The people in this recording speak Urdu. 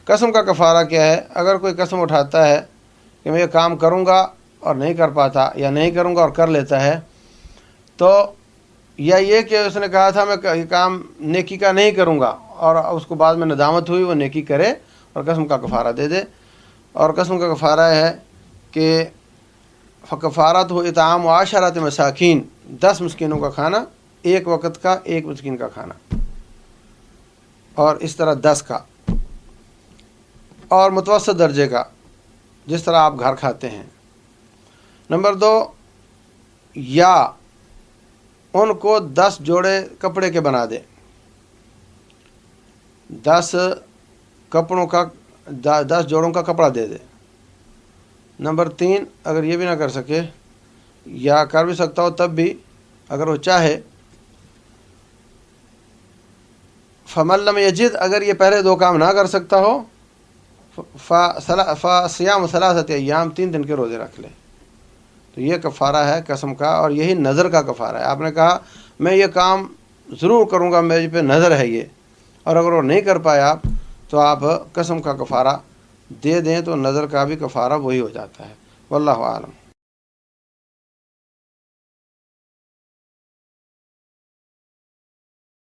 قسم کا کفارہ کیا ہے؟ اگر کوئی قسم اٹھاتا ہے کہ میں یہ کام کروں گا اور نہیں کر پاتا، یا نہیں کروں گا اور کر لیتا ہے، تو یا یہ کہ اس نے کہا تھا میں یہ کام نیکی کا نہیں کروں گا اور اس کو بعد میں ندامت ہوئی، وہ نیکی کرے اور قسم کا کفارہ دے دے۔ اور قسم کا کفارہ ہے کہ فکفارۃ ہو اطعام 10 مساکین، 10 مسکینوں کا کھانا، ایک وقت کا، ایک مسکین کا کھانا، اور اس طرح 10 کا، اور متوسط درجے کا جس طرح آپ گھر کھاتے ہیں۔ نمبر 2، یا ان کو 10 جوڑے کپڑے کے بنا دے، 10 کپڑوں کا، 10 جوڑوں کا کپڑا دے دے۔ نمبر 3، اگر یہ بھی نہ کر سکے یا کر بھی سکتا ہو تب بھی اگر وہ چاہے، فمن لم یجد، اگر یہ پہلے 2 کام نہ کر سکتا ہو، فصیام 3 ایام، 3 دن کے روزے رکھ لے۔ تو یہ کفارہ ہے قسم کا، اور یہی نظر کا کفارہ ہے۔ آپ نے کہا میں یہ کام ضرور کروں گا، میرے پہ نظر ہے یہ، اور اگر وہ نہیں کر پائے آپ، تو آپ قسم کا کفارہ دے دیں، تو نظر کا بھی کفارہ وہی ہو جاتا ہے۔ واللہ اعلم۔